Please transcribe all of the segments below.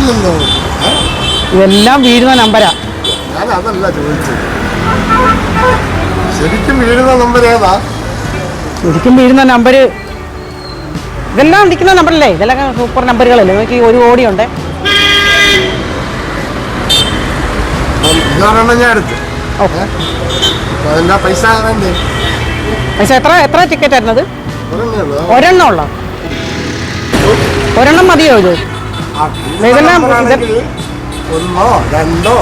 അറിയില്ലല്ലോ. ഇതെല്ലാം വീഴുന്ന നമ്പരാ. ഞാൻ അതല്ല ചോദിച്ചത്. ശരിക്കും വീഴുന്ന നമ്പർ ഏതാ? ശരിക്കും വീഴുന്ന നമ്പര് ഇതെല്ലാം അടിക്കുന്ന നമ്പറല്ലേ? ഇതെല്ലാം സൂപ്പർ നമ്പറുകളല്ലേ? നോക്കി 1 കോടിയുണ്ട്. ഇതൊരെണ്ണം ഞാൻ എടുത്ത്. അതിന്റെ പൈസ വേണ്ടേ? പൈസ എത്ര ടിക്കറ്റ് ആയിരുന്നത്? ഒരെണ്ണം ഉള്ള ഒരെണ്ണം മതിയോ ഇത്? ഇതെല്ലാം ഒന്നോ രണ്ടോ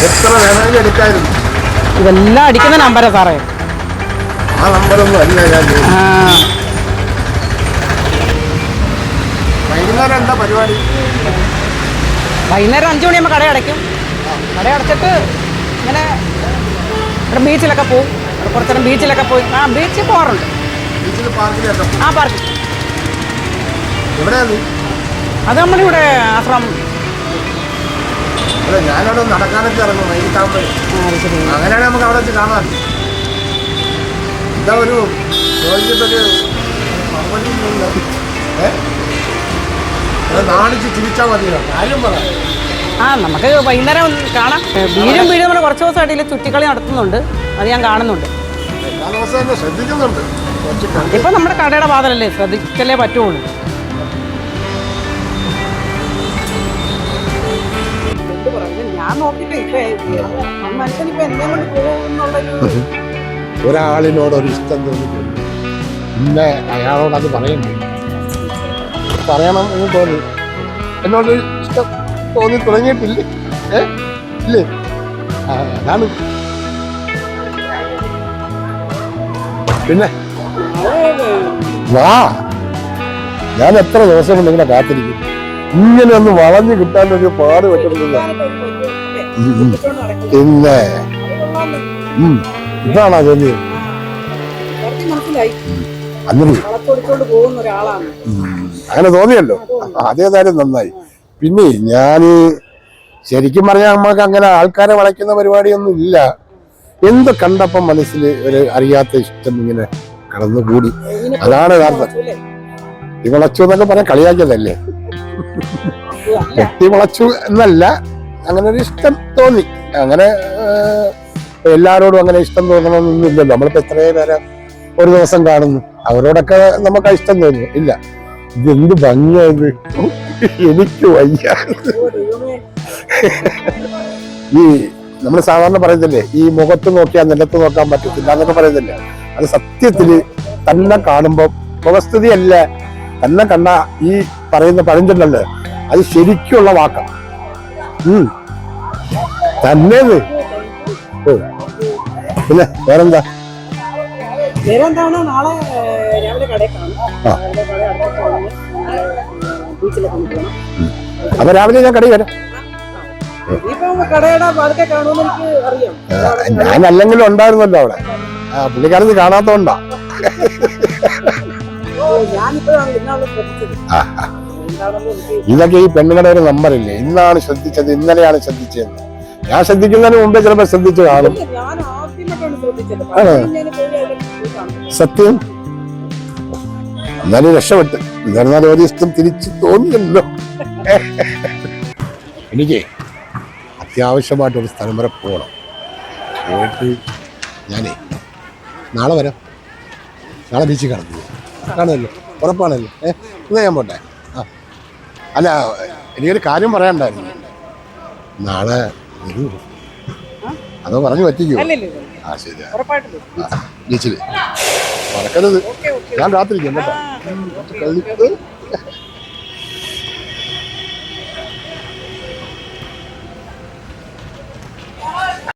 എത്ര വേണമെങ്കിലും എടുക്കായിരുന്നു. ഇതെല്ലാം അടിക്കുന്ന നമ്പരാ സാറേ. ആ നമ്പറൊന്നും അല്ല ഞാൻ. വൈകുന്നേരം എന്താ പരിപാടി? വൈകുന്നേരം 5 മണിയാകുമ്പോൾ കട അടയ്ക്കും. കട അടച്ചിട്ട് ഇങ്ങനെ ഇവിടെ ബീച്ചിലൊക്കെ പോകും. കുറച്ച് നേരം ബീച്ചിലൊക്കെ പോയി. ബീച്ചിൽ പോകാറുണ്ട്. പാർക്കിൽ. അത് നമ്മളിവിടെ ആശ്രമം. ഞാനവിടെ നടക്കാനൊക്കെ ഇറങ്ങും വൈകിട്ടാകുമ്പോൾ. അങ്ങനെയാണെങ്കിൽ നമുക്ക് അവിടെ വെച്ച് കാണാം. എന്താ ഒരു ചോദിച്ചിട്ടൊരു മറുപടി നാണിച്ച് ചിരിച്ചാൽ മതിയോ? കാര്യം പറ. നമുക്ക് വൈകുന്നേരം കാണാം. വീഴും നമ്മൾ കുറച്ച് ദിവസമായിട്ട് ചുറ്റിക്കളി നടത്തുന്നുണ്ട്. അത് ഞാൻ കാണുന്നുണ്ട്. ശ്രദ്ധിക്കുന്നുണ്ട്. ഇപ്പൊ നമ്മുടെ കടയുടെ വാതിലല്ലേ, ശ്രദ്ധിക്കലേ പറ്റുള്ളൂ. ഞാൻ നോക്കിട്ട് മനുഷ്യനിപ്പോ എന്നെ കൊണ്ട് പോകുന്നുള്ളൊരു ഒരാളിനോടൊരു ഇഷ്ടം തോന്നിയിട്ടുണ്ട്. പിന്നെ അയാളോട് അത് പറയണം എന്ന് തോന്നി. എന്നോട് ഇഷ്ടം തോന്നി തുടങ്ങിയിട്ടില്ലേ? ഇല്ലേ? അതാണ്. പിന്നെ വാ, ഞാൻ എത്ര ദിവസം കൊണ്ട് ഇങ്ങനെ കാത്തിരിക്കും. ഇങ്ങനെ ഒന്ന് വളഞ്ഞു കിട്ടാനൊരു പാട് പറ്റുന്നില്ല. പിന്നെ ഇതാണോ ജോലി? അങ്ങനെ തോന്നിയല്ലോ. അതേതായാലും നന്നായി. പിന്നെ ഞാൻ ശരിക്കും പറഞ്ഞാൽ നമ്മൾക്ക് അങ്ങനെ ആൾക്കാരെ വളയ്ക്കുന്ന പരിപാടിയൊന്നും ഇല്ല. എന്ത് കണ്ടപ്പം മനസ്സിൽ ഒരു അറിയാത്ത ഇഷ്ടം ഇങ്ങനെ കടന്നുകൂടി. അതാണ് യഥാർത്ഥം. വളച്ചു എന്നൊക്കെ പറയാൻ കളിയാക്കിയതല്ലേ. വളച്ചു എന്നല്ല, അങ്ങനെ ഒരു ഇഷ്ടം തോന്നി. അങ്ങനെ എല്ലാവരോടും അങ്ങനെ ഇഷ്ടം തോന്നണമെന്നൊന്നുമില്ലല്ലോ. നമ്മളിപ്പോ എത്രയോ പേരെ ഒരു ദിവസം കാണുന്നു, അവരോടൊക്കെ നമുക്ക് ഇഷ്ടം തോന്നുന്നു. ഇല്ല, ഇതെന്ത് ഭംഗിയായത്, എനിക്ക് വയ്യ. ഈ നമ്മൾ സാധാരണ പറയത്തില്ലേ, ഈ മുഖത്ത് നോക്കിയാൽ നിലത്ത് നോക്കാൻ പറ്റത്തില്ല എന്നൊക്കെ പറയത്തില്ലേ. അത് സത്യത്തില് തന്നെ കാണുമ്പോ മുഖസ്ഥിതി അല്ല, തന്നെ കണ്ട ഈ പറയുന്ന പഴഞ്ചൊല്ലല്ലേ, അത് ശരിക്കുള്ള വാക്കാ. തന്നേത്. പിന്നെ വേറെന്താ? നാളെ രാവിലെ കടയിൽ കാണും. അപ്പൊ രാവിലെ ഞാൻ കടയിൽ വരാം. ഞാൻ അല്ലെങ്കിലും ഉണ്ടായിരുന്നല്ലോ അവിടെ. പുള്ളിക്കാരത്ത് കാണാത്തോണ്ടാ. ഇതൊക്കെ ഈ പെണ്ണുങ്ങളുടെ ഒരു നമ്പറില്ലേ, ഇന്നാണ് ശ്രദ്ധിച്ചത്, ഇന്നലെയാണ് ശ്രദ്ധിച്ചത്. ഞാൻ ശ്രദ്ധിക്കുന്നതിന് മുമ്പേ ചിലപ്പോ ശ്രദ്ധിച്ചു കാണും. സത്യം. എന്നാലും രക്ഷപ്പെട്ട്. എന്നാലും ഒരു ഇഷ്ടം തിരിച്ചു തോന്നിയല്ലോ. എനിക്ക് അത്യാവശ്യമായിട്ടൊരു സ്ഥലം വരെ പോകണം. പോയിട്ട് ഞാനേ നാളെ വരാം. നാളെ ബീച്ചിൽ കാണുമല്ലോ, ഉറപ്പാണല്ലോ. ഇന്ന് ഞാൻ പോട്ടെ. അല്ല, എനിക്കൊരു കാര്യം പറയാനുണ്ടായിരുന്നു. നാളെ അതോ പറഞ്ഞു പറ്റിക്കോ? ശരി, ബീച്ചില് മറക്കരുത്. ഞാൻ രാത്രിക്കും കേട്ടോ.